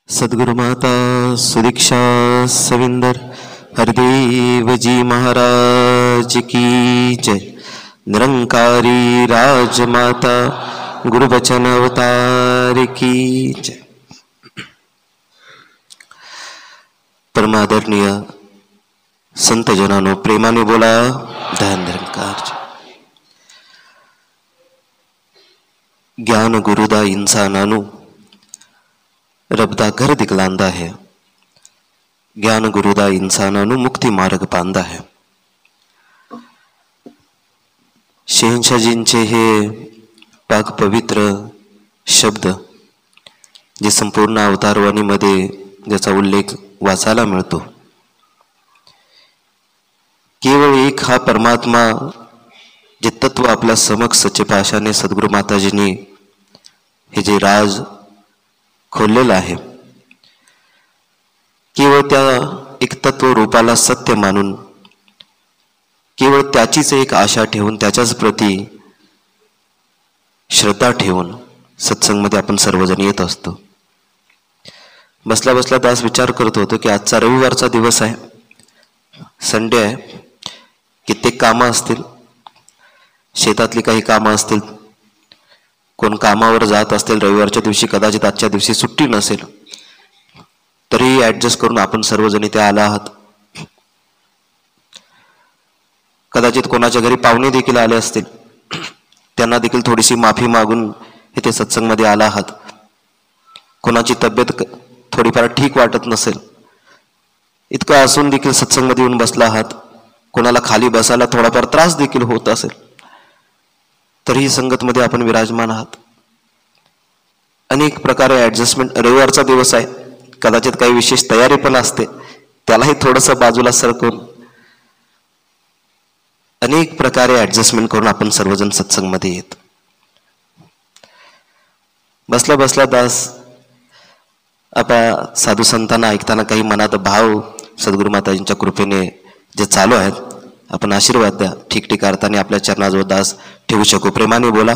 सद्गुरु माता सुदीक्षा सविंदर हरदेव जी महाराज की जय। निरंकारी राजमाता गुरुवचन अवतार की जय। परमादरणीय संत जनानो, प्रेमाने बोला धन निरंकार। ज्ञान गुरुदा इंसानानु रब दा घर दिखलांदा है। ज्ञान गुरुदा इंसानानु मुक्ती मार्ग पांदा है। शहंशाजींचे हे पाक पवित्र शब्द जे संपूर्ण अवतारवाणीमध्ये ज्याचा उल्लेख वाचायला मिळतो, केवळ एक हा परमात्मा जे तत्व आपल्या समक्ष सच्चे पाशाने सद्गुरु माताजींनी हे जे राज खोललेलं आहे, केवळ त्या एक तत्व रूपाला सत्य मानून केवळ त्याचीच एक आशा ठेवून त्याच्याच प्रती श्रद्धा ठेवून सत्संगमध्ये आपण सर्वजण येत असतो। बसल्या बसल्या दास विचार करत होतो की आजचा रविवारचा दिवस आहे, संडे आहे, कित्येक कामं असतील, शेतातली काही कामं असतील, कोण कामावर जात असतील, रविवारच्या दिवशी कदाचित आजच्या दिवशी सुट्टी नसेल, तरी ऍडजस्ट करून आपण सर्वजण इथे आला आहात। कदाचित कोणाच्या घरी पाहुणे देखील आले असतील, त्यांना देखील थोडीशी माफी मागून इथे सत्संगमध्ये आला आहात। कोणाची तब्येत थोडीफार ठीक वाटत नसेल, इतकं असून देखील सत्संगमध्ये येऊन बसला आहात। कोणाला खाली बसायला थोडाफार त्रास देखील होत असेल, तरीही संगतमध्ये आपण विराजमान आहात। अनेक प्रकारे ऍडजस्टमेंट, रविवारचा दिवस आहे, कदाचित काही विशेष तयारी पण असते, त्यालाही थोडंसं बाजूला सरकून अनेक प्रकारे ऍडजस्टमेंट करून आपण सर्वजण सत्संगमध्ये येत। बसल्या बसल्या दास आपल्या साधू संतांना ऐकताना काही मनात भाव सद्गुरु माताजींच्या कृपेने जे चालू आहेत, आपण आशीर्वाद द्या। ठीक अर्थाने आपल्या चरणाजवळ दास ठेवू शकू। प्रेमाने बोला।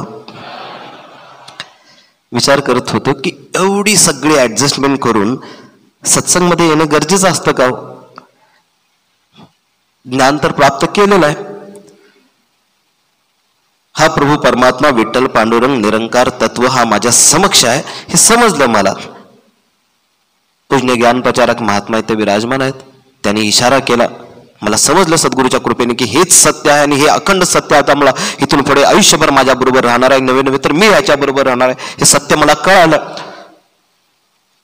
विचार करत होतो की एवढी सगळी ऍडजस्टमेंट करून सत्संगमध्ये येणं गरजेचं असतं का? ज्ञान तर प्राप्त केलेलं आहे, हा प्रभू परमात्मा विठ्ठल पांडुरंग निरंकार तत्व हा माझ्या समक्ष आहे हे समजलं मला। पूज्य ज्ञान प्रचारक महात्मा इथे विराजमान आहेत, त्यांनी इशारा केला, मला समजलं सद्गुरूच्या कृपेने की हेच सत्य आहे आणि हे अखंड सत्य आता मला इथून पुढे आयुष्यभर माझ्या बरोबर राहणार आहे, नवे नवे तर मी याच्या बरोबर राहणार आहे, हे सत्य मला कळालं।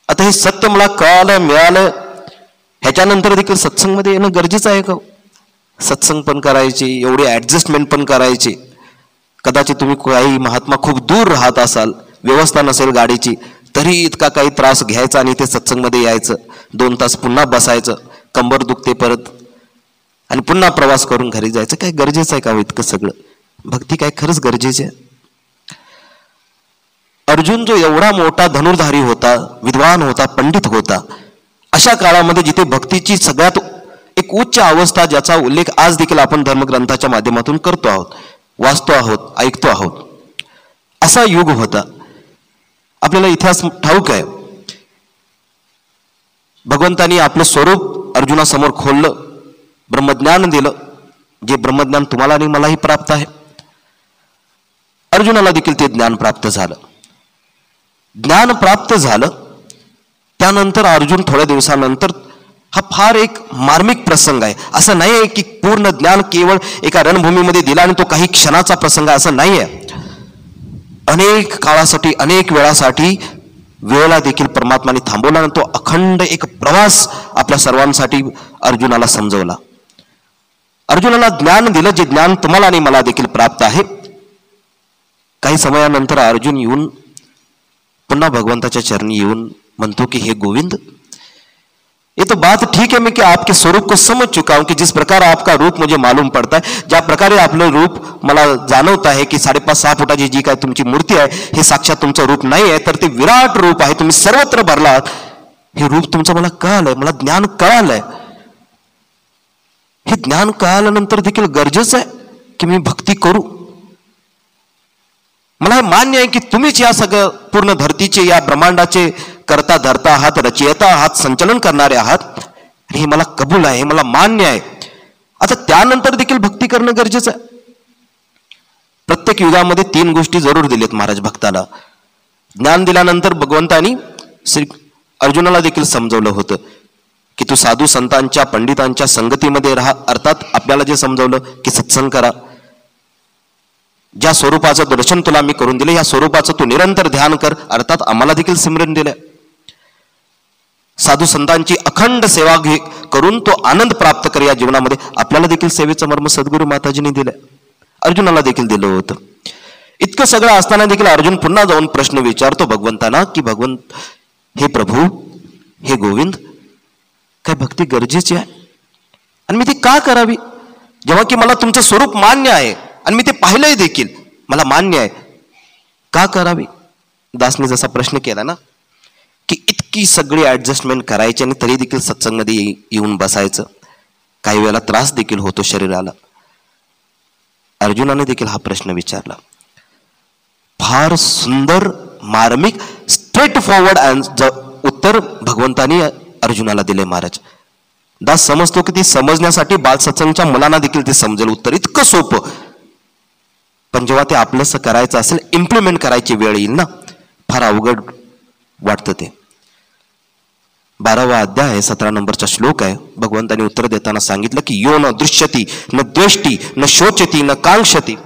आता हे सत्य मला कळालं, मिळालं, ह्याच्यानंतर देखील सत्संगमध्ये येणं गरजेचं आहे का? सत्संग पण करायची, एवढी ऍडजस्टमेंट पण करायची। कदाचित तुम्ही काही महात्मा खूप दूर राहत असाल, व्यवस्था नसेल गाडीची, तरी इतका काही त्रास घ्यायचा आणि ते सत्संगमध्ये यायचं, 2 तास पुन्हा बसायचं, कंबर दुखते परत, आणि पुन्हा प्रवास करून घरी जायचं। काय गरजेचं आहे का इतकं सगळं? भक्ती काय खरंच गरजेची आहे? अर्जुन जो एवढा मोठा धनुर्धारी होता, विद्वान होता, पंडित होता, अशा काळामध्ये जिथे भक्तीची सगळ्यात एक उच्च अवस्था ज्याचा उल्लेख आज देखील आपण धर्मग्रंथाच्या माध्यमातून करतो आहोत, वाचतो आहोत, ऐकतो आहोत, असा युग होता। आपल्याला इतिहास ठाऊक आहे, भगवंतानी आपलं स्वरूप अर्जुनासमोर खोललं, ब्रह्मज्ञान दिलं, जे ब्रह्मज्ञान तुम्हाला आणि मलाही प्राप्त आहे। अर्जुनाला देखील ते ज्ञान प्राप्त झालं। ज्ञान प्राप्त झालं त्यानंतर अर्जुन थोड्या दिवसानंतर, हा फार एक मार्मिक प्रसंग आहे, असं नाही आहे की पूर्ण ज्ञान केवळ एका रणभूमीमध्ये दिला आणि तो काही क्षणाचा प्रसंग आहे, असं नाही आहे। अनेक काळासाठी, अनेक वेळासाठी वेळेला देखील परमात्माने थांबवला आणि तो अखंड एक प्रवास आपल्या सर्वांसाठी अर्जुनाला समजवला। अर्जुनाला ज्ञान दिलं, जे ज्ञान तुम्हाला आणि मला देखील प्राप्त आहे। काही समयानंतर अर्जुन येऊन पुन्हा भगवंताच्या चरणी येऊन म्हणतो कि हे गोविंद, ये तो बात ठीक है मैं कि आपके स्वरूप को समझ चुका हूं कि जिस प्रकार आपका रूप मुझे मालूम पड़ता है, ज्या प्रकारे आपलं रूप मला जाणवत आहे की 5.5-6 फुटाची जी काय तुमची मूर्ती आहे हे साक्षात तुमचं रूप नाही आहे, तर ते विराट रूप आहे, तुम्ही सर्वत्र भरला आहात, हे रूप तुमचं मला कळालंय, मला ज्ञान कळालंय। हे ज्ञान कळाल्यानंतर देखील गरजेचं आहे की मी भक्ती करू। मला मान्य आहे की तुम्हीच या सगळं पूर्ण धरतीचे, या ब्रह्मांडाचे करता धरता आहात, रचयिता आहात, संचलन करणारे आहात, हे मला कबूल आहे, हे मला मान्य आहे. आता त्यानंतर देखील भक्ती करणं गरजेचं आहे. प्रत्येक युगामध्ये 3 गोष्टी जरूर दिलेत महाराज भक्ताला. ज्ञान दिल्यानंतर भगवंतानी श्री अर्जुनाला देखील समजवलं होतं की तू साधू संतांच्या पंडितांच्या संगतीमध्ये राहा. अर्थात आपल्याला जे समजवलं की सत्संग करा, ज्या स्वरूपाचं दर्शन तुला मी करून दिले या स्वरूपाचं तू निरंतर ध्यान कर. अर्थात आम्हाला देखील सिमरन दिलंय. साधू संतांची अखंड सेवा करून तो आनंद प्राप्त कर या जीवनामध्ये. आपल्याला देखील सेवेचं मर्म सद्गुरू माताजींनी दिलंय, अर्जुनाला देखील दिलं होतं. इतकं सगळं असताना देखील अर्जुन पुन्हा जाऊन प्रश्न विचारतो भगवंताना की भगवंत, हे प्रभू, हे गोविंद, काय भक्ती गरजेची आहे आणि मी ती का करावी, जेव्हा की मला तुमचं स्वरूप मान्य आहे आणि मी ते पाहिलंय देखील, मला मान्य आहे, का करावी. दासने जसा प्रश्न केला ना की इतकी सगळी ऍडजस्टमेंट करायची आणि तरी देखील सत्संगमध्ये येऊन बसायचं, काही वेळेला त्रास देखील होतो शरीराला. अर्जुनाने देखील हा प्रश्न विचारला. फार सुंदर, मार्मिक, स्ट्रेट फॉरवर्ड उत्तर भगवंतानी अर्जुनाला दिले. महाराज दास समजतो की ती समजण्यासाठी बालसत्संगच्या मुलांना देखील ते समजेल उत्तर, इतकं सोपं. पण जेव्हा ते आपलंसं करायचं असेल, इम्प्लिमेंट करायची वेळ येईल ना, फार अवघड वाटतं ते. 12वा अध्याय आहे, 17 नंबरचा श्लोक आहे. भगवंतानी उत्तर देताना सांगितलं की यो न दृश्यती न द्वेष्टी न शोचती न कांक्षती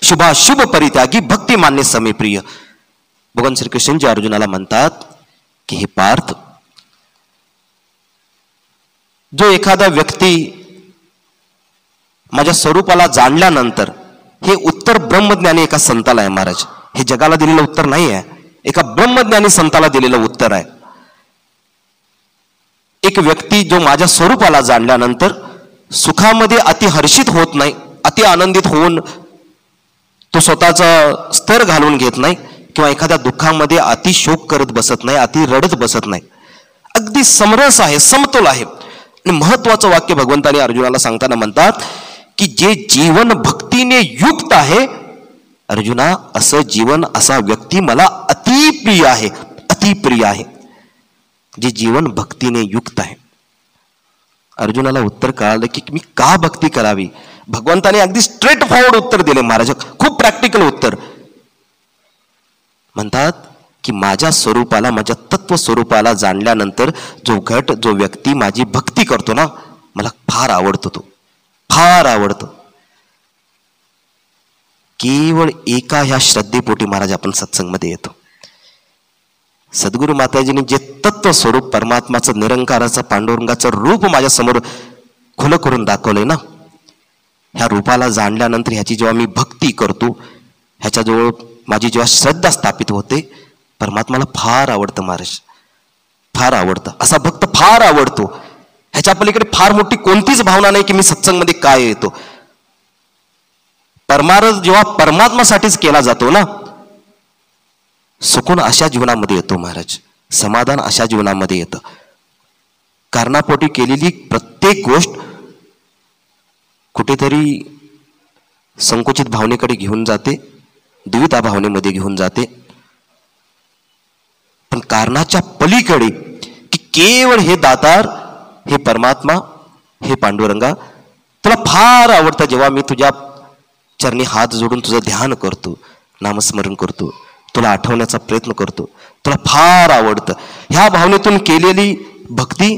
शुभाशुभ परित्यागी भक्ती मान्य समे प्रिय. भगवान श्रीकृष्णजी अर्जुनाला म्हणतात की हे पार्थ, जो एखादा व्यक्ती माझ्या स्वरूपाला जाणल्यानंतर, हे उत्तर ब्रह्मज्ञानी एका संताला आहे महाराज, हे जगाला दिलेलं उत्तर नाही आहे, एका ब्रह्मज्ञानी संताला दिलेलं उत्तर आहे. एक व्यक्ती जो माझ्या स्वरूपाला जाणल्यानंतर सुखामध्ये अति हर्षित होत नाही, अति आनंदित होऊन तो स्वतःचा स्तर घालून घेत नाही, किंवा एखाद्या दुःखामध्ये अति शोक करत बसत नाही, अति रडत बसत नाही, अगदी समरस आहे, समतोल आहे. आणि महत्वाचं वाक्य भगवंतानी अर्जुनाला सांगताना म्हणतात की जे जीवन भक्तीने युक्त आहे, अर्जुना असं जीवन, असा व्यक्ती मला अतिप्रिय आहे, अतिप्रिय आहे, जे जीवन भक्तीने युक्त आहे. अर्जुनाला उत्तर कळालं की मी का भक्ती करावी. भगवंताने अगदी स्ट्रेट फॉरवर्ड उत्तर दिले महाराज, खूप प्रॅक्टिकल उत्तर. म्हणतात की माझ्या स्वरूपाला, माझ्या तत्व स्वरूपाला जाणल्यानंतर जो घट, जो व्यक्ती माझी भक्ती करतो ना, मला फार आवडतो, तो फार आवडतो. केवळ एका ह्या श्रद्धेपोटी महाराज आपण सत्संगमध्ये येतो. सद्गुरू माताजींनी जे तत्व स्वरूप परमात्माचं, निरंकाराचं, पांडुरंगाचं रूप माझ्या समोर खुलं करून दाखवलंय ना, ह्या रूपाला जाणल्यानंतर ह्याची जेव्हा मी भक्ती करतो, ह्याच्याजवळ माझी जेव्हा श्रद्धा स्थापित होते, परमात्माला फार आवडतं महाराज, फार आवडतं. असा भक्त फार आवडतो. ह्याच्या पलीकडे फार मोठी कोणतीच भावना नाही की मी सत्संगमध्ये काय येतो. परमार्थ जेव्हा परमात्मासाठीच केला जातो ना, सुकून अशा जीवनामध्ये येतो महाराज, समाधान अशा जीवनामध्ये येतं. कारणापोटी केलेली प्रत्येक गोष्ट कुठेतरी संकुचित भावनेकडे घेऊन जाते, द्विधा भावनेमध्ये घेऊन जाते. पण कारणाच्या पलीकडे की केवळ हे दातार, हे परमात्मा, हे पांडुरंगा, तुला फार आवडतं. जेव्हा मी तुझ्या चरणी हात जोडून तुझं ध्यान करतो, नामस्मरण करतो, तुला आठवण्याचा प्रयत्न करतो, तुला फार आवडतं. ह्या भावनेतून केलेली भक्ती,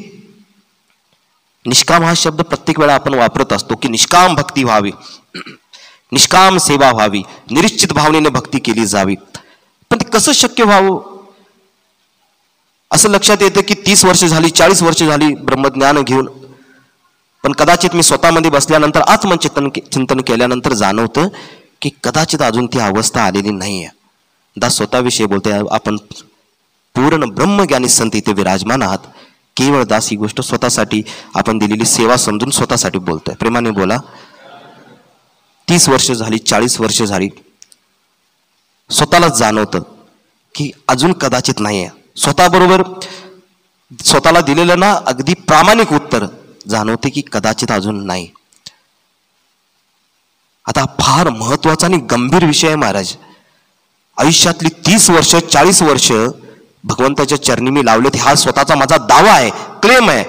निष्काम हा शब्द प्रत्येक वेळा आपण वापरत असतो की निष्काम भक्ती व्हावी, निष्काम सेवा व्हावी, निश्चित भावनेने भक्ती केली जावी. पण ते कसं शक्य व्हावं. असं लक्षात येतं की 30 वर्ष झाली, 40 वर्ष झाली ब्रह्मज्ञान घेऊन, पण कदाचित मी स्वतःमध्ये बसल्यानंतर आत्मचिंतन केल्यानंतर जाणवतं की कदाचित अजून ती अवस्था आलेली नाहीये. दास स्वतःविषयी बोलतोय, आपण पूर्ण ब्रह्मज्ञानी संत इथे विराजमान आहात. केवळ दास ही गोष्ट स्वतःसाठी आपण दिलेली सेवा समजून स्वतःसाठी बोलतोय. प्रेमाने बोला. 30 वर्ष झाली, 40 वर्ष झाली, स्वतःलाच जाणवतं की अजून कदाचित नाहीये. स्वतःबरोबर स्वतःला दिलेलं ना अगदी प्रामाणिक उत्तर जाणवते की कदाचित अजून नाही. आता फार महत्वाचा आणि गंभीर विषय आहे महाराज. आयुष्यातली 30 वर्ष, 40 वर्ष भगवंताच्या चरणी मी लावलेत, हा स्वतःचा माझा दावा आहे, क्लेम आहे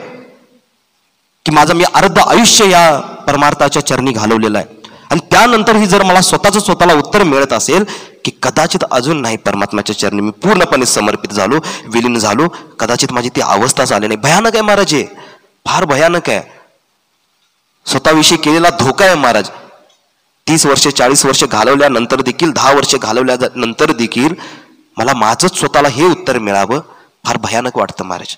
की माझं मी अर्ध आयुष्य या परमार्थाच्या चरणी घालवलेलं आहे. आणि त्यानंतरही जर मला स्वतःला उत्तर मिळत असेल की कदाचित अजून नाही परमात्म्याच्या चरणी मी पूर्णपणे समर्पित झालो, विलीन झालो, कदाचित माझी ती अवस्थाच आली नाही. भयानक आहे महाराज, हे फार भयानक आहे. स्वतःविषयी केलेला धोका आहे महाराज. 30 वर्ष 40 वर्ष घालवल्यानंतर देखील, 10 वर्ष घालवल्यानंतर देखील मला माझंच स्वतःला हे उत्तर मिळावं, फार भयानक वाटतं महाराज.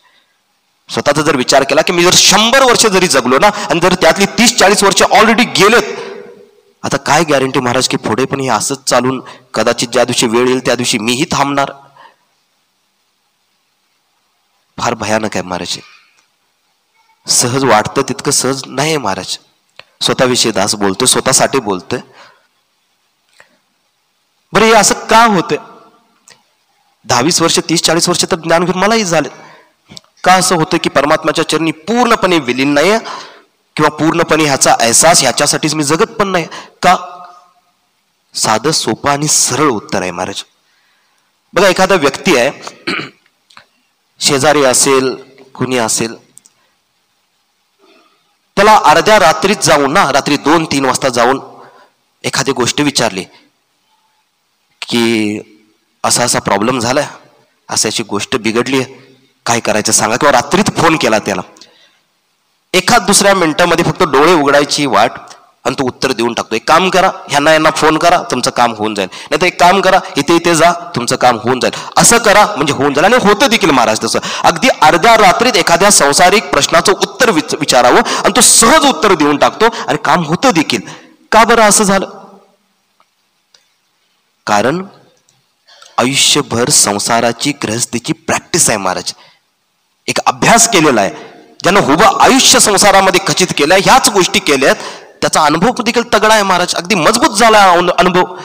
स्वतःचा जर विचार केला की मी जर 100 वर्ष जरी जगलो ना, आणि जर त्यातली 30-40 वर्ष ऑलरेडी गेलेत, आता काय गॅरंटी महाराज की पुढे पण हे असंच चालून कदाचित ज्या दिवशी वेळ येईल त्या दिवशी मीही थांबणार. फार भयानक आहे महाराज. सहज वाटतं तितकं सहज नाही महाराज. स्वतःविषयी दास बोलतोय, स्वतःसाठी बोलतोय. बरं हे असं का होतंय? 10-20 वर्ष 30-40 वर्ष तर ज्ञान घेऊन मलाही झाले. का असं होतं की परमात्म्याच्या चरणी पूर्णपणे विलीन नाही किंवा पूर्णपणे ह्याचा अहसास, ह्याच्यासाठीच मी जगत पण नाही का? साधं सोपं आणि सरळ उत्तर आहे महाराज. बघा, एखादा व्यक्ती आहे, शेजारी असेल, कुणी असेल, त्याला अर्ध्या रात्रीत जाऊन ना, रात्री 2-3 वाजता जाऊन एखादी गोष्ट विचारली की असा असा प्रॉब्लेम झालाय, अशी गोष्ट बिघडली आहे, काय करायचं सांगा. किंवा रात्रीत फोन केला त्याला, एखाद दुसऱ्या मिनिटामध्ये फक्त डोळे उघडायची वाट आणि तो उत्तर देऊन टाकतो. एक काम करा, ह्यांना फोन करा, तुमचं काम होऊन जाईल. नाही तर एक काम करा, इथे जा, तुमचं काम होऊन जाईल. असं करा म्हणजे होऊन जाईल. आणि होतं देखील महाराज तसं. अगदी अर्ध्या रात्रीत एखाद्या संसारिक प्रश्नाचं उत्तर विचारावं आणि तो सहज उत्तर देऊन टाकतो आणि काम होतं देखील. का बरं असं झालं? कारण आयुष्यभर संसाराची, गृहस्थीची प्रॅक्टिस आहे महाराज. एक अभ्यास केलेला आहे. ज्यानं उभं आयुष्य संसारामध्ये खचित केलंय, ह्याच गोष्टी केल्यात, त्याचा अनुभव देखील तगडा आहे महाराज. अगदी मजबूत झाला अनुभव.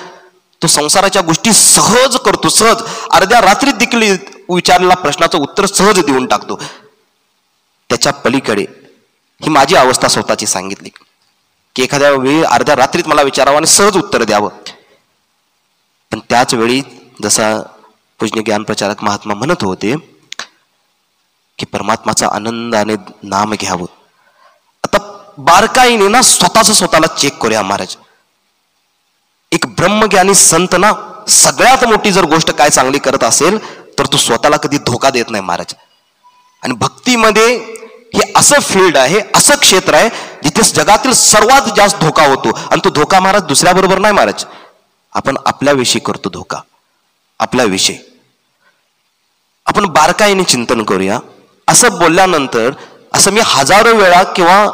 तो संसाराच्या गोष्टी सहज करतो, सहज. अर्ध्या रात्रीत देखील विचारलेल्या प्रश्नाचं उत्तर सहज देऊन टाकतो. त्याच्या पलीकडे ही माझी अवस्था स्वतःची सांगितली की एखाद्या वेळी अर्ध्या रात्रीत मला विचारावं आणि सहज उत्तर द्यावं. पण त्याच वेळी जसा पूज्य ज्ञानप्रचारक महात्मा म्हणत होते की परमात्माचा आनंदाने नाम घ्यावं. आता बारकाईने ना स्वतःला चेक करूया महाराज. एक ब्रह्मज्ञानी संत ना सगळ्यात मोठी जर गोष्ट काय चांगली करत असेल तर तो स्वतःला कधी धोका देत नाही महाराज. आणि भक्तीमध्ये हे असं फील्ड आहे, असं क्षेत्र आहे जिथे जगातील सर्वात जास्त धोका होतो. आणि तो धोका महाराज दुसऱ्याबरोबर नाही महाराज, आपण आपल्याविषयी करतो धोका. आपल्याविषयी आपण बारकाईने चिंतन करूया. असं बोलल्यानंतर असं मी हजारो वेळा किंवा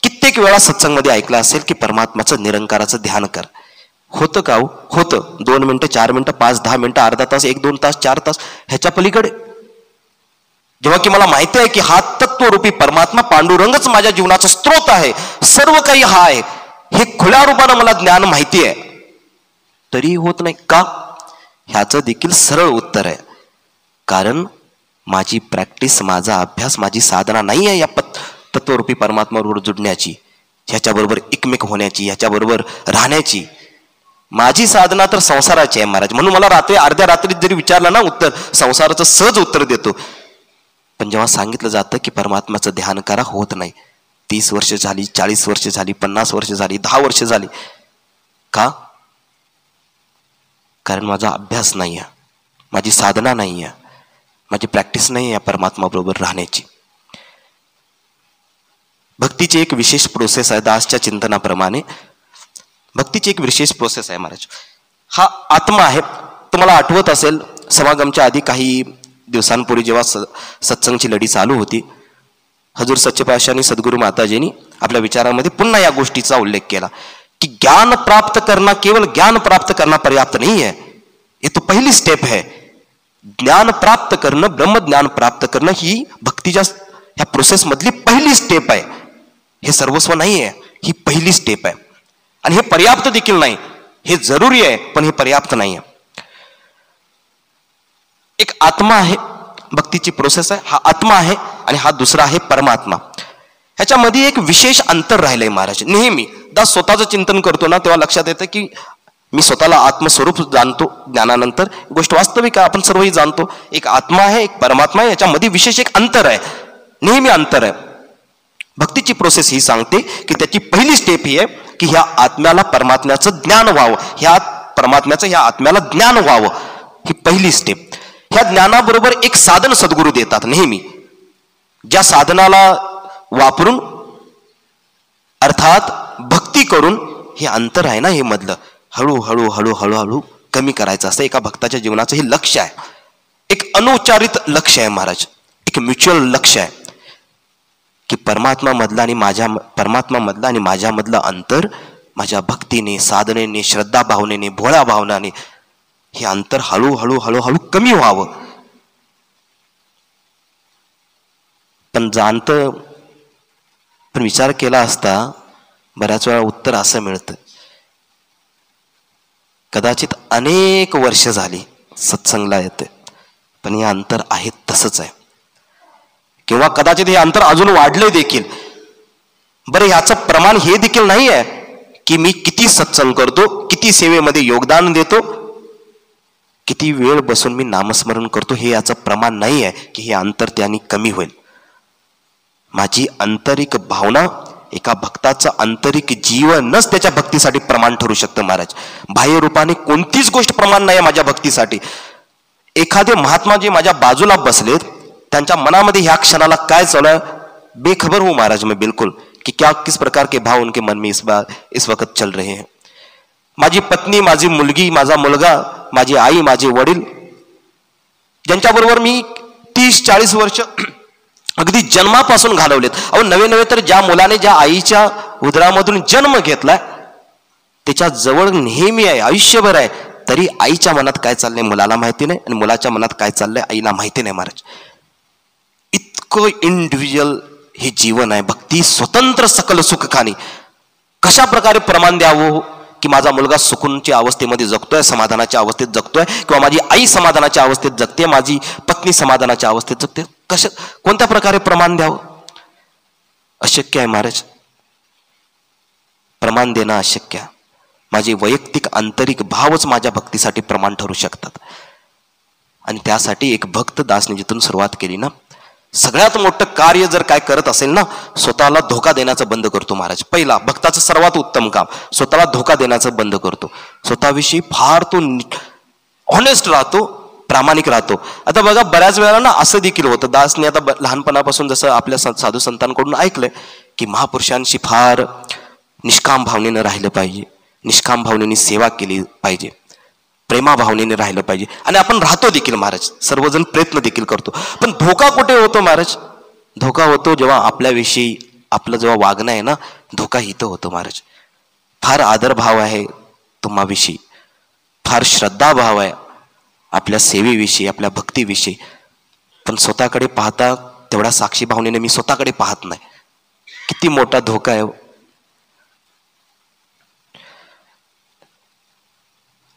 कित्येक वेळा सत्संगमध्ये ऐकलं असेल की परमात्म्याचं निरंकाराचं ध्यान कर. होतं का? होतं. 2 मिनिटं, 4 मिनिटं, 5-10 मिनिटं, अर्धा तास, 1-2 तास, 4 तास, ह्याच्या पलीकडे जेव्हा की मला माहिती आहे की हा तत्वरूपी परमात्मा पांडुरंगच माझ्या जीवनाचा स्रोत आहे, सर्व काही हा आहे, हे खुल्या रूपानं मला ज्ञान माहिती आहे, तरी होत नाही का? ह्याचं देखील सरळ उत्तर आहे. कारण माझी प्रॅक्टिस, माझा अभ्यास, माझी साधना नाही आहे या तत्वरूपी परमात्म्याबरोबर जुडण्याची, ह्याच्याबरोबर एकमेक होण्याची, ह्याच्याबरोबर राहण्याची. माझी साधना तर संसाराची आहे महाराज. म्हणून मला अर्ध्या रात्रीत जरी विचारलं ना उत्तर, संसाराचं सहज उत्तर देतो. पण जेव्हा सांगितलं जातं की परमात्म्याचं ध्यान करा, होत नाही. 30 वर्ष झाली, 40 वर्ष झाली, 50 वर्ष झाली, 10 वर्ष झाली. का? कारण माझा अभ्यास नाही आहे, माझी साधना नाही आहे, माझी प्रॅक्टिस नाही आहे परमात्मा बरोबर राहण्याची. भक्तीची एक विशेष प्रोसेस आहे. दासच्या चिंतनाप्रमाणे भक्तीची एक विशेष प्रोसेस आहे महाराज. हा आत्मा आहे. तुम्हाला आठवत असेल, समागमच्या आधी काही दिवसांपूर्वी जेव्हा सत्संगची लढी चालू होती, हजूर सच्चे पातशाह आणि सद्गुरू माताजींनी आपल्या विचारांमध्ये पुन्हा या गोष्टीचा उल्लेख केला की ज्ञान प्राप्त करना, केवल ज्ञान प्राप्त करना पर्याप्त नहीं है. ये तो पहली स्टेप है. ज्ञान प्राप्त करणं, ब्रह्मज्ञान प्राप्त करणं ही भक्तीच्या ह्या प्रोसेस मधली पहिली स्टेप आहे. हे सर्वस्व नाही आहे, ही पहिली स्टेप आहे. आणि हे पर्याप्त देखील नाही. हे जरुरी आहे पण हे पर्याप्त नाही आहे. एक आत्मा आहे, भक्तीची प्रोसेस आहे, हा आत्मा आहे, आणि हा दुसरा आहे परमात्मा. ह्याच्यामध्ये एक विशेष अंतर राहिलंय महाराज. नेहमी दास स्वतःचं चिंतन करतो ना तेव्हा लक्षात येतं की मी स्वतःला आत्मस्वरूप जाणतो. ज्ञानानंतर गोष्ट वास्तविक आहे, आपण सर्वही जाणतो. एक आत्मा आहे, एक परमात्मा आहे, याच्यामध्ये विशेष एक अंतर आहे, नेहमी अंतर आहे. भक्तीची प्रोसेस ही सांगते की त्याची पहिली स्टेप ही आहे की ह्या आत्म्याला परमात्म्याचं ज्ञान व्हावं, ह्या परमात्म्याचं ह्या आत्म्याला ज्ञान व्हावं, ही पहिली स्टेप. ह्या ज्ञानाबरोबर एक साधन सद्गुरू देतात नेहमी, ज्या साधनाला वापरून अर्थात भक्ती करून हे अंतर आहे ना, हे मधलं हळूहळू हळूहळू हळू कमी करायचं असतं. एका भक्ताच्या जीवनाचं हे लक्ष आहे, एक अनुच्चारित लक्ष आहे महाराज, एक म्युच्युअल लक्ष आहे की परमात्मा मधला आणि माझ्यामधलं अंतर माझ्या भक्तीने, साधनेने, श्रद्धा भावनेने, भोळ्या भावनाने हे अंतर हळूहळू हळूहळू कमी व्हावं. पण जाणतं, पण विचार केला असता बऱ्याच वेळा उत्तर असं मिळतं, कदाचित अनेक वर्ष झाली सत्संगला येते पण हे अंतर आहे तसंच आहे, किंवा कदाचित हे अंतर अजून वाढले देखील. बरं, ह्याचं प्रमाण हे देखील नाही आहे की मी किती सत्संग करतो, किती सेवेमध्ये योगदान देतो, किती वेळ बसून मी नामस्मरण करतो, हे याचं प्रमाण नाही आहे की हे अंतर त्याने कमी होईल. माझी आंतरिक भावना, एका भक्ताचं आंतरिक जीवनच त्याच्या भक्तीसाठी प्रमाण ठरू शकतं महाराज. बाह्य रूपाने कोणतीच गोष्ट प्रमाण नाही माझ्या भक्तीसाठी. एखादे महात्मा जे माझ्या बाजूला बसलेत, त्यांच्या मनामध्ये ह्या क्षणाला काय चालू आहे बेखबर हूं महाराज मैं बिल्कुल, कि क्या किस प्रकार के भाव उनके मन में इस वक्त चल रहे हैं. माझी पत्नी, माझी मुलगी, माझा मुलगा, माझी आई, माझे वडील, ज्यांच्याबरोबर मी 30-40 वर्ष अगदी जन्मापासून घालवलेत. अहो नवे नवे तर ज्या मुलाने ज्या आईच्या उदरामधून जन्म घेतलाय त्याच्या जवळ नेहमी आहे, आयुष्यभर आहे, तरी आईच्या मनात काय चाललंय मुलाला माहिती नाही आणि मुलाच्या मनात काय चाललंय आईला माहिती नाही महाराज. इतकं इंडिव्हिज्युअल हे जीवन आहे. भक्ती स्वतंत्र सकल सुखखानी. कशा प्रकारे प्रमाण द्यावं की माझा मुलगा सुकूनच्या अवस्थेमध्ये जगतोय, समाधानाच्या अवस्थेत जगतोय, किंवा माझी आई समाधानाच्या अवस्थेत जगते, माझी पत्नी समाधानाच्या अवस्थेत जगते, कोणत्या प्रकारे प्रमाण द्यावं? अशक्य आहे महाराज, प्रमाण देणं अशक्य आहे. माझे वैयक्तिक आंतरिक भावच माझ्या भक्तीसाठी प्रमाण ठरू शकतात. आणि त्यासाठी एक भक्त दासने जिथून सुरुवात केली ना, सगळ्यात मोठं कार्य जर काय करत असेल ना, स्वतःला धोका देण्याचं बंद करतो महाराज. पहिला भक्ताचं सर्वात उत्तम काम, स्वतःला धोका देण्याचं बंद करतो. स्वतःविषयी फार तो ऑनेस्ट राहतो, प्रामाणिक राहतो. आता बघा बऱ्याच वेळा ना असं देखील होतं, दासने आता लहानपणापासून जसं आपल्या साधू संतांकडून ऐकलंय की महापुरुषांशी फार निष्काम भावनेनं राहिलं पाहिजे, निष्काम भावनेने सेवा केली पाहिजे, प्रेमा भावनेने राहिलं पाहिजे. आणि आपण राहतो देखील महाराज, सर्वजण प्रयत्न देखील करतो. पण धोका कुठे होतो महाराज? धोका होतो जेव्हा आपल्याविषयी आपलं जेव्हा वागणं आहे ना, धोका इथं होतो महाराज. फार आदरभाव आहे तुम्हाविषयी, फार श्रद्धाभाव आहे आपल्या सेवेविषयी, आपल्या भक्तीविषयी, पण स्वतःकडे पाहता तेवढ्या साक्षी भावनेने मी स्वतःकडे पाहत नाही. किती मोठा धोका आहे.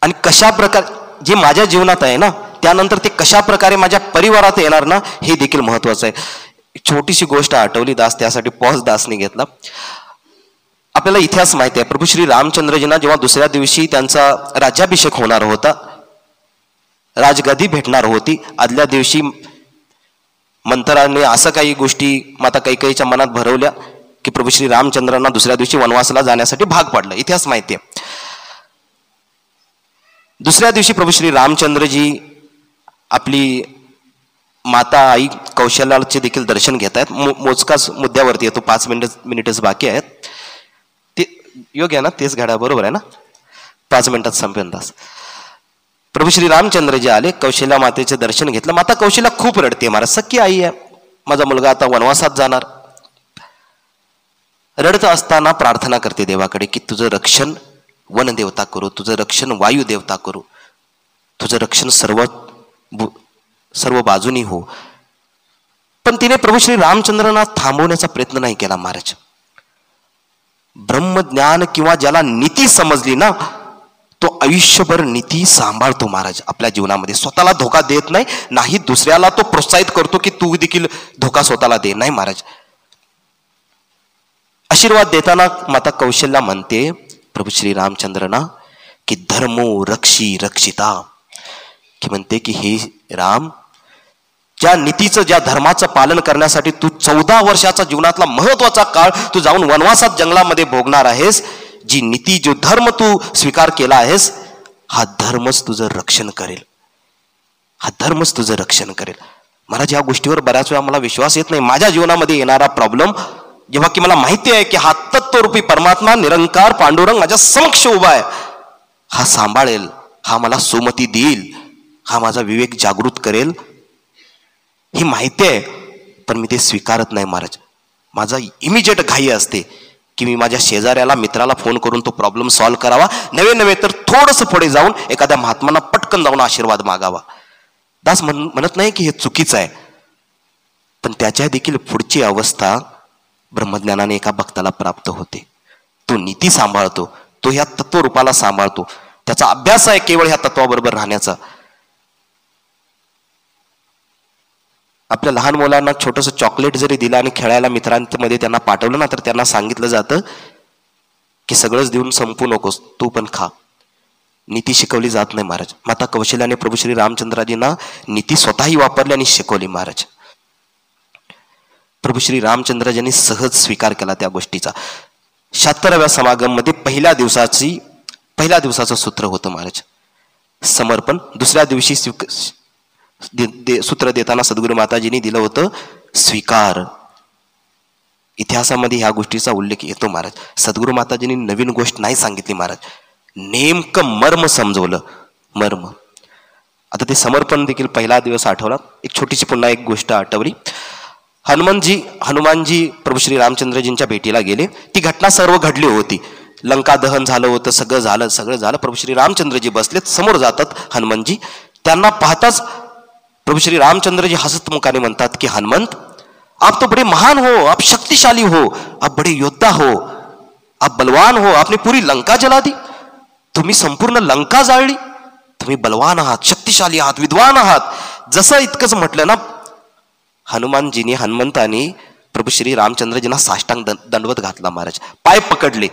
आणि कशा प्रकारे जे माझ्या जीवनात आहे ना, त्यानंतर ते कशा प्रकारे माझ्या परिवारात येणार ना, हे देखील महत्वाचं आहे. छोटीशी गोष्ट आठवली दास, त्यासाठी पॉज दासने घेतला. आपल्याला इतिहास माहिती आहे, प्रभू श्री रामचंद्रजींना जेव्हा दुसऱ्या दिवशी त्यांचा राज्याभिषेक होणार होता, राजगदी भेटणार होती, आदल्या दिवशी मंत्राने असं काही गोष्टी माता कैकेयीच्या मनात भरवल्या की प्रभू श्री रामचंद्रांना दुसऱ्या दिवशी वनवासाला जाण्यासाठी भाग पडलं. इतिहास माहिती आहे. दुसऱ्या दिवशी प्रभू श्री रामचंद्रजी आपली माता आई कौशल्याचे देखील दर्शन घेत आहेत. मोजकाच मुद्द्यावरती येतो, 5 मिनिटच बाकी आहेत. ते योग्य आहे ना, तेच घडा बरोबर आहे ना, 5 मिनिटात संपेन दास. प्रभू श्री रामचंद्रजी आले, कौशल्या मातेचे दर्शन घेतलं. माता कौशल्या खूप रडते, महाराज सख्खी आई आहे, माझा मुलगा आता वनवासात जाणार. रडत असताना प्रार्थना करते देवाकडे की तुझं रक्षण वन देवता करू, तुझं रक्षण वायू देवता करू, तुझं रक्षण सर्व बाजूनी हो. पण तिने प्रभू श्री रामचंद्रांना थांबवण्याचा प्रयत्न नाही केला महाराज. ब्रह्मज्ञान किंवा ज्याला नीती समजली ना, तो आयुष्यभर नीती सांभाळतो महाराज आपल्या जीवनामध्ये. स्वतःला धोका देत नाही, नाही दुसऱ्याला तो प्रोत्साहित करतो की तू देखील धोका स्वतःला दे. नाही महाराज, आशीर्वाद देताना माता कौशल्या म्हणते प्रभू श्री रामचंद्रना की धर्मो रक्षी रक्षिता, की म्हणते की हे राम, ज्या नीतीचं ज्या धर्माचं पालन करण्यासाठी तू 14 वर्षाचा जीवनातला महत्वाचा काळ तू जाऊन वनवासात जंगलामध्ये भोगणार आहेस, जी नीती जो धर्म तू स्वीकार केला आहेस, हा धर्मच तुझं रक्षण करेल, हा धर्मच तुझं रक्षण करेल. महाराज या गोष्टीवर बऱ्याच वेळा मला विश्वास येत नाही. माझ्या जीवनामध्ये येणारा प्रॉब्लेम जेव्हा की मला माहिती आहे की हा तत्वरूपी परमात्मा निरंकार पांडुरंग माझ्या समक्ष उभा आहे, हा सांभाळेल, हा मला सुमती देईल, हा माझा विवेक जागृत करेल, ही माहिती आहे, पण मी ते स्वीकारत नाही महाराज. माझा इमिजिएट घाई असते की मी माझ्या शेजाऱ्याला मित्राला फोन करून तो प्रॉब्लेम सॉल्व्ह करावा, नव्हे तर थोडंसं पुढे जाऊन एखाद्या महात्मांना पटकन जाऊन आशीर्वाद मागावा. दास म्हणत नाही की हे चुकीचं आहे, पण त्याच्या देखील पुढची अवस्था ब्रह्मज्ञानाने एका भक्ताला प्राप्त होते. तो नीती सांभाळतो, तो ह्या तत्वरूपाला सांभाळतो, त्याचा अभ्यास आहे केवळ ह्या तत्वाबरोबर राहण्याचा. आपल्या लहान मुलांना छोटंसं चॉकलेट जरी दिलं आणि खेळायला मित्रांमध्ये त्यांना पाठवलं ना, तर त्यांना सांगितलं जातं की सगळंच देऊन संपू नकोस, तू पण खा. नीती शिकवली जात नाही महाराज. माता कौशल्याने प्रभू श्री रामचंद्राजींना नीती स्वतःही वापरली आणि शिकवली महाराज. प्रभू श्री रामचंद्राजींनी सहज स्वीकार केला त्या गोष्टीचा. 76व्या समागम मध्ये पहिल्या दिवसाचं सूत्र होतं महाराज समर्पण. दुसऱ्या दिवशी सूत्र देताना सद्गुरू माताजींनी दिलं होतं स्वीकार. इतिहासामध्ये ह्या गोष्टीचा उल्लेख येतो महाराज. सद्गुरू माताजींनी नवीन गोष्ट नाही सांगितली महाराज, नेमकं मर्म समजवलं, मर्म. आता ते समर्पण देखील पहिला दिवस आठवला. एक छोटीशी पुन्हा एक गोष्ट आठवली. हनुमानजी प्रभू श्री रामचंद्रजींच्या भेटीला गेले. ती घटना सर्व घडली होती. लंका दहन झालं होतं, सगळं झालं. प्रभू श्री रामचंद्रजी बसलेत, समोर जातात हनुमानजी. त्यांना पाहताच प्रभू श्री रामचंद्रजी हसतमुखाने म्हणतात की हनुमंत, आप तो बड़े महान हो, आप शक्तिशाली हो, आप बड़े योद्धा हो, आप बलवान हो, आपने पूरी लंका जला दी, तुम्ही संपूर्ण लंका जाळली, तुम्ही बलवान आहात, शक्तिशाली आहात, विद्वान आहात. जसं इतकंच म्हटलं ना, हनुमंतानी प्रभू श्री रामचंद्रजींना साष्टांग दंडवत घातला महाराज. पाय पकडले.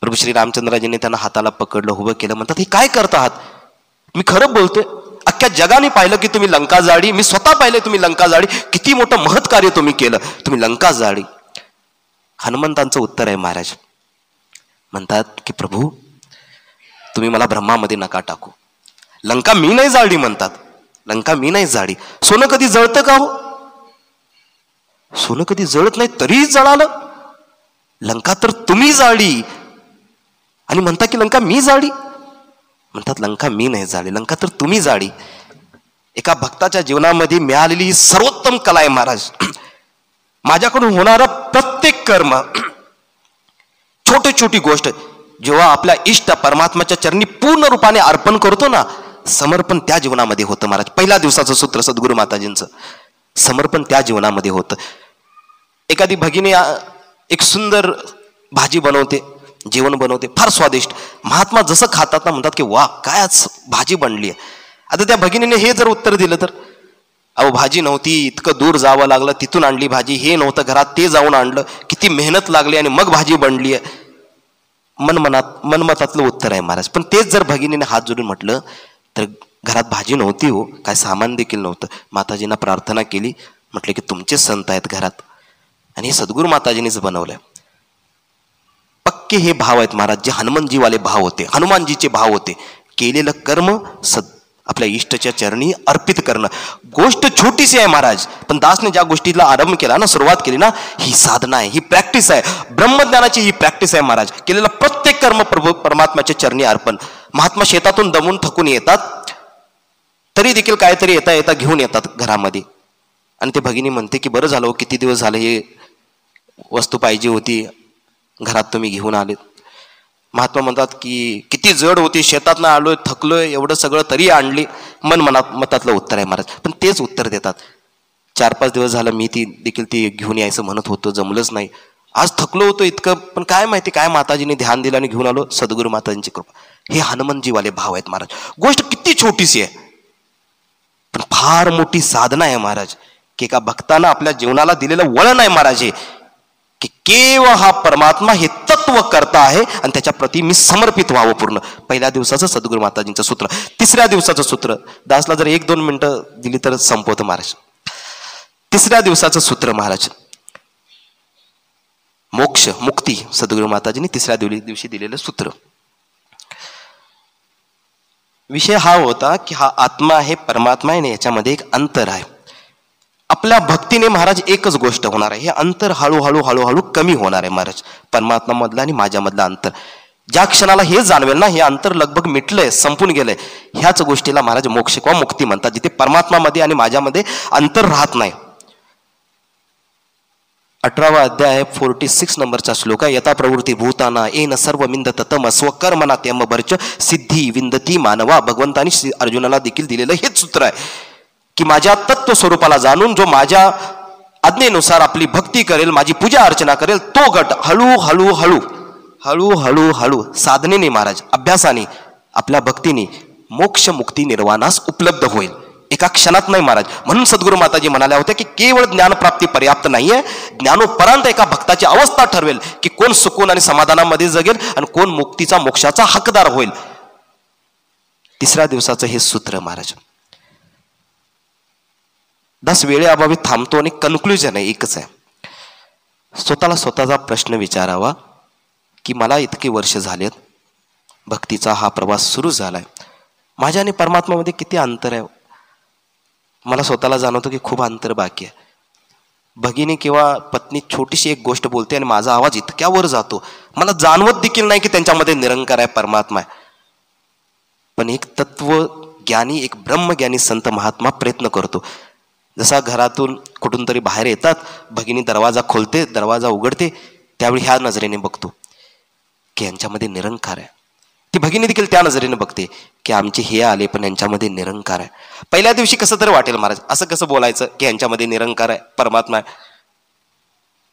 प्रभू श्री रामचंद्रजींनी त्यांना हाताला पकडलं, उभं केलं. म्हणतात हे काय करत आहात? मी खरं बोलतोय, अख्ख्या जगाने पाहिलं की तुम्ही लंका जाळली, मी स्वतः पाहिले तुम्ही लंका जाळली, किती मोठं महत् कार्य तुम्ही केलं, तुम्ही लंका जाळली. हनुमंतांचं उत्तर आहे महाराज, म्हणतात की प्रभू तुम्ही मला ब्रह्मामध्ये नका टाकू, लंका मी नाही जाळली. म्हणतात लंका मी नाही जाळली. सोनं कधी जळतं का हो? सोनं कधी जळत नाही, तरीही जळालं. लंका तर तुम्ही जाळली आणि म्हणता की लंका मी जाळली. म्हणतात लंका मी नाही जाळली, लंका तर तुम्ही जाळली. एका भक्ताच्या जीवनामध्ये मिळालेली सर्वोत्तम कला आहे महाराज. माझ्याकडून होणारा प्रत्येक कर्म, छोटी गोष्ट जेव्हा आपल्या इष्ट परमात्म्याच्या चरणी पूर्ण रूपाने अर्पण करतो ना, समर्पण त्या जीवनामध्ये होतं महाराज. पहिल्या दिवसाचं सूत्र सद्गुरू माताजींचं, समर्पण त्या जीवनामध्ये होतं. एखादी भगिनी एक सुंदर भाजी बनवते, जेवण बनवते, फार स्वादिष्ट. महात्मा जसं खातात ना, म्हणतात की वा काय आज भाजी बनली आहे. आता त्या भगिनीने हे जर उत्तर दिलं तर, अहो भाजी नव्हती, इतकं दूर जावं लागलं, तिथून आणली भाजी, हे नव्हतं घरात, ते जाऊन आणलं, किती मेहनत लागली आणि मग भाजी बनली आहे. मनमतातलं उत्तर आहे महाराज. पण तेच जर भगिनीने हात जोडून म्हटलं तर घरात भाजी नव्हती हो, काय सामान देखील नव्हतं, माताजींना प्रार्थना केली, म्हटले की तुमचे संत आहेत घरात आणि हे सद्गुरू माताजींनीच बनवलंय. पक्के हे भाव आहेत महाराज, जे हनुमानजीवाले भाव होते, हनुमानजीचे भाव होते. केलेलं कर्म आपल्या इष्टच्या चरणी अर्पित करणं. गोष्ट छोटीशी आहे महाराज, पण दासने ज्या गोष्टीला आरंभ केला ना, सुरुवात केली ना, ही साधना आहे, ही प्रॅक्टिस आहे, ब्रह्मज्ञानाची ही प्रॅक्टिस आहे महाराज. केलेलं प्रत्येक कर्म प्रभू परमात्म्याच्या चरणी अर्पण. महात्मा शेतातून दमून थकून येतात, तरी देखील काहीतरी येता घेऊन येतात घरामध्ये. आणि ते भगिनी म्हणते की बरं झालं, किती दिवस झाले हे वस्तू पाहिजे होती, घरात तुम्ही घेऊन आलेत. महात्मा म्हणतात की किती जड होती, शेतातनं आलोय, थकलोय, एवढं सगळं तरी आणली. मतातलं उत्तर आहे महाराज. पण तेच उत्तर देतात, 4-5 दिवस झालं मी देखील ती घेऊन यायचं म्हणत होतो, जमलंच नाही, आज थकलो होतो इतकं, पण काय माहिती काय माताजीने ध्यान दिलं आणि घेऊन आलो, सद्गुरू माताजींची कृपा. हे हनुमानजीवाले भाव आहेत महाराज. गोष्ट किती छोटीशी आहे, पण फार मोठी साधना आहे महाराज. की एका भक्तानं आपल्या जीवनाला दिलेलं वळण आहे महाराज, हे की केवळ हा परमात्मा हे तत्व करता आहे आणि त्याच्या प्रती मी समर्पित व्हावं पूर्ण. पहिल्या दिवसाचं सद्गुरू माताजींचं सूत्र. तिसऱ्या दिवसाचं सूत्र दासला जर 1-2 मिनिटं दिली तर संपवतं महाराज. तिसऱ्या दिवसाचं सूत्र महाराज, मोक्ष मुक्ती. सद्गुरू माताजींनी तिसऱ्या दिवशी दिलेलं सूत्र. विषय हा होता की हा आत्मा आहे, परमात्मा आहे, याच्यामध्ये एक अंतर आहे. आपल्या भक्तीने महाराज एकच गोष्ट होणार आहे, हे अंतर हळूहळू हळूहळू कमी होणार आहे महाराज. परमात्मा मधला आणि माझ्यामधला अंतर. ज्या क्षणाला हे जाणवेल ना, हे अंतर लगभग मिटलंय, संपून गेलंय, ह्याच गोष्टीला महाराज मोक्ष किंवा मुक्ती म्हणतात, जिथे परमात्मामध्ये आणि माझ्यामध्ये अंतर राहत नाही. 18वा अध्याय 46 नंबरचा श्लोक आहे. यथा प्रवृत्ती भूताना येन सर्व विंदत तम स्वकर्मना त्यम बर्च सिद्धी विंदती मानवा. भगवंतानी श्री अर्जुनाला देखील दिलेलं हेच सूत्र आहे की माझ्या तत्व स्वरूपाला जाणून जो माझ्या आज्ञेनुसार आपली भक्ती करेल, माझी पूजा अर्चना करेल, तो गट हळूहळू हळूहळू हळू साधनेने महाराज, अभ्यासाने, आपल्या भक्तीने मोक्ष मुक्ती निर्वाणास उपलब्ध होईल. एका क्षणात नाही महाराज. म्हणून सद्गुरू माताजी म्हणाल्या होत्या की केवळ ज्ञानप्राप्ती पर्याप्त नाहीये, ज्ञानोपरांत एका भक्ताची अवस्था ठरवेल की कोण सुकून आणि समाधानामध्ये जगेल आणि कोण मुक्तीचा मोक्षाचा हकदार होईल. तिसऱ्या दिवसाचं हे सूत्र महाराज. दास वेळेअभावी थांबतो आणि कन्क्लुजन आहे एकच आहे. स्वतःला स्वतःचा प्रश्न विचारावा की मला इतके वर्ष झालेत, भक्तीचा हा प्रवास सुरू झालाय, माझ्या आणि परमात्म्यामध्ये किती अंतर आहे. मला स्वतःला जाणवतो की खूप अंतर बाकी आहे. भगिनी किंवा पत्नी छोटीशी एक गोष्ट बोलते आणि माझा आवाज इतक्यावर जातो, मला जाणवत देखील नाही की त्यांच्यामध्ये निरंकार आहे, परमात्मा आहे. पण एक तत्वज्ञानी, एक ब्रह्मज्ञानी संत महात्मा प्रयत्न करतो. जसा घरातून कुठून तरी बाहेर येतात, भगिनी दरवाजा खोलते, दरवाजा उघडते, त्यावेळी ह्या नजरेने बघतो की यांच्यामध्ये निरंकार आहे. ती भगिनी देखील त्या नजरेने बघते की आमचे हे आले पण यांच्यामध्ये निरंकार आहे. पहिल्या दिवशी कसं तरी वाटेल महाराज, असं कसं बोलायचं की यांच्यामध्ये निरंकार आहे, परमात्मा आहे.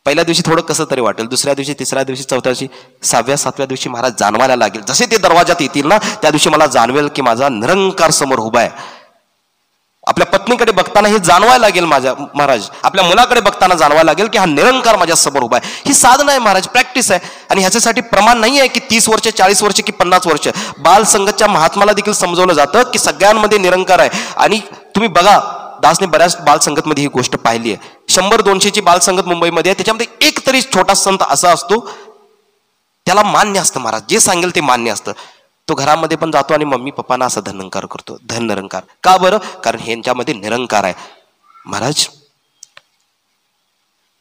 पहिल्या दिवशी थोडं कसं तरी वाटेल. दुसऱ्या दिवशी, तिसऱ्या दिवशी, चौथ्या दिवशी, 6व्या 7व्या दिवशी महाराज जाणवायला लागेल. जसे ते दरवाजात येतील ना, त्या दिवशी मला जाणवेल की माझा निरंकार समोर उभा आहे. आपल्या पत्नीकडे बघताना हे जाणवायला लागेल माझ्या महाराज, आपल्या मुलाकडे बघताना जाणवायला लागेल की हा निरंकार माझ्या समोर उभा आहे. ही साधना आहे महाराज, प्रॅक्टिस आहे. आणि ह्याच्यासाठी प्रमाण नाही आहे की 30 वर्ष, 40 वर्ष की 50 वर्ष. बाल संगतच्या महात्माला देखील समजवलं जातं की सगळ्यांमध्ये निरंकार आहे. आणि तुम्ही बघा, दासने बऱ्याच बाल संगतमध्ये ही गोष्ट पाहिली आहे. 100-200ची बाल संगत मुंबईमध्ये आहे, त्याच्यामध्ये एक तरी छोटा संत असा असतो, त्याला मान्य असतं महाराज, जे सांगेल ते मान्य असतं. तो घरामध्ये पण जातो आणि मम्मी पप्पांना असा धनंकार करतो, धन निरंकार. का बरं? कारण ह्यांच्यामध्ये निरंकार आहे महाराज.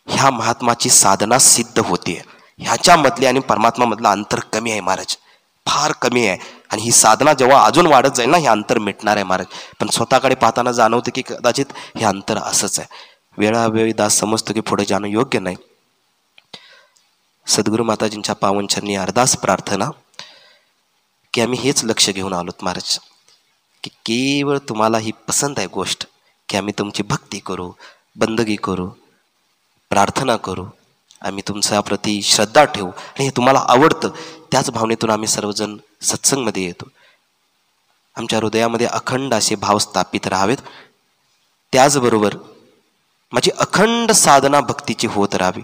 ह्या महात्माची साधना सिद्ध होते. ह्याच्यामधले आणि परमात्मामधलं अंतर कमी आहे महाराज, फार कमी आहे. आणि ही साधना जेव्हा अजून वाढत जाईल ना, हे अंतर मिटणार आहे महाराज. पण स्वतःकडे पाहताना जाणवतं की कदाचित हे अंतर असंच आहे. वेळावेळी दास समजतो की पुढे जाणं योग्य नाही. सद्गुरू माताजींच्या पावनचरणी अरदास प्रार्थना की आम्ही हेच लक्ष घेऊन आलोत महाराज, की केवळ तुम्हाला ही पसंत आहे गोष्ट की आम्ही तुमची भक्ती करू, बंदगी करू, प्रार्थना करू, आम्ही तुमच्याप्रती श्रद्धा ठेवू आणि हे तुम्हाला आवडतं. त्याच भावनेतून आम्ही सर्वजण सत्संगमध्ये येतो. आमच्या हृदयामध्ये अखंड असे भाव स्थापित राहावेत. त्याचबरोबर माझी अखंड साधना भक्तीची होत राहावी.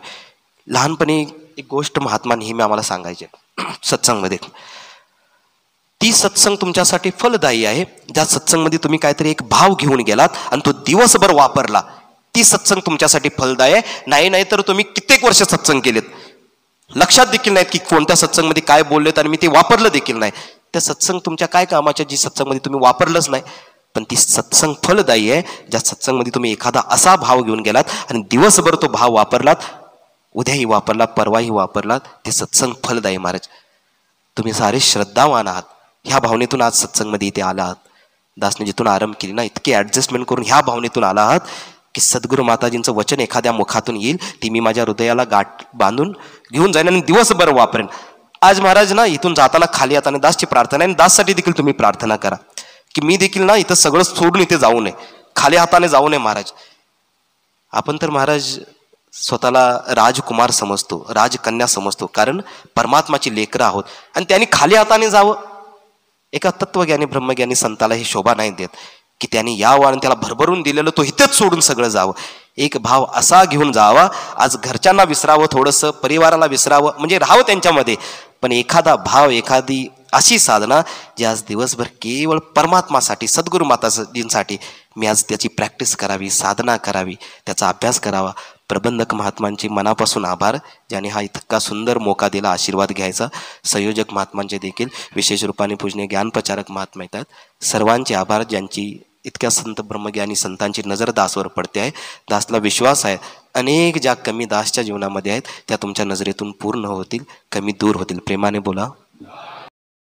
लहानपणी एक गोष्ट महात्मा नेहमी आम्हाला सांगायचे सत्संगमध्ये, ती सत्संग तुमच्यासाठी फलदायी आहे. ज्या सत्संगमध्ये तुम्ही काहीतरी एक भाव घेऊन गेलात आणि तो दिवसभर वापरला, ती सत्संग तुमच्यासाठी फलदायी आहे. नाही तर तुम्ही कित्येक वर्ष सत्संग केलेत, लक्षात देखील नाहीत की कोणत्या सत्संगमध्ये काय बोललेत आणि मी ते वापरलं देखील नाही, त्या सत्संग तुमच्या काय कामाच्या जी सत्संगमध्ये तुम्ही वापरलंच नाही. पण ती सत्संग फलदायी आहे ज्या सत्संगमध्ये तुम्ही एखादा असा भाव घेऊन गेलात आणि दिवसभर तो भाव वापरलात, उद्याही वापरलात, परवाही वापरलात, ते सत्संग फलदायी महाराज. तुम्ही सारे श्रद्धावान आहात. ह्या भावनेतून आज सत्संगमध्ये इथे आला आहात. दासने जिथून आरंभ केली ना, इतके ऍडजस्टमेंट करून ह्या भावनेतून आला आहात की सद्गुरू माताजींचं वचन एखाद्या मुखातून येईल, ती मी माझ्या हृदयाला गाठ बांधून घेऊन जाईन आणि दिवसभर वापरेन. आज महाराज ना, इथून जाताना खाली हाताने दासची प्रार्थना आहे आणि दाससाठी देखील तुम्ही प्रार्थना करा की मी देखील ना इथं सगळं सोडून इथे जाऊ नये, खाली हाताने जाऊ नये महाराज. आपण तर महाराज स्वतःला राजकुमार समजतो, राजकन्या समजतो, कारण परमात्माची लेकरं आहोत. आणि त्यांनी खाली हाताने जावं, एका तत्वज्ञानी ब्रह्मज्ञानी संताला ही शोभा नाही देत की त्यांनी यावं आणि त्याला भरभरून दिलेलं तो इथेच सोडून सगळं जावं. एक भाव असा घेऊन जावा, आज घरच्यांना विसरावं, थोडंसं परिवाराला विसरावं, म्हणजे राहावं त्यांच्यामध्ये, पण एखादा भाव, एखादी अशी साधना जी आज दिवसभर केवळ परमात्मासाठी, सद्गुरू माताजींसाठी मी आज त्याची प्रॅक्टिस करावी, साधना करावी, त्याचा अभ्यास करावा. प्रबंधक महात्मांचे मनापासून आभार, ज्याने हा इतका सुंदर मोका दिला आशीर्वाद घ्यायचा. संयोजक महात्मांचे देखील विशेष रूपाने पूजनीय ज्ञानप्रचारक महात्मा येतात. सर्वांचे आभार, ज्यांची इतक्या संत ब्रह्मज्ञानी संतांची नजर दासवर पडते आहे. दासला विश्वास आहे अनेक ज्या कमी दासच्या जीवनामध्ये आहेत त्या तुमच्या नजरेतून पूर्ण होतील, कमी दूर होतील. प्रेमाने बोला.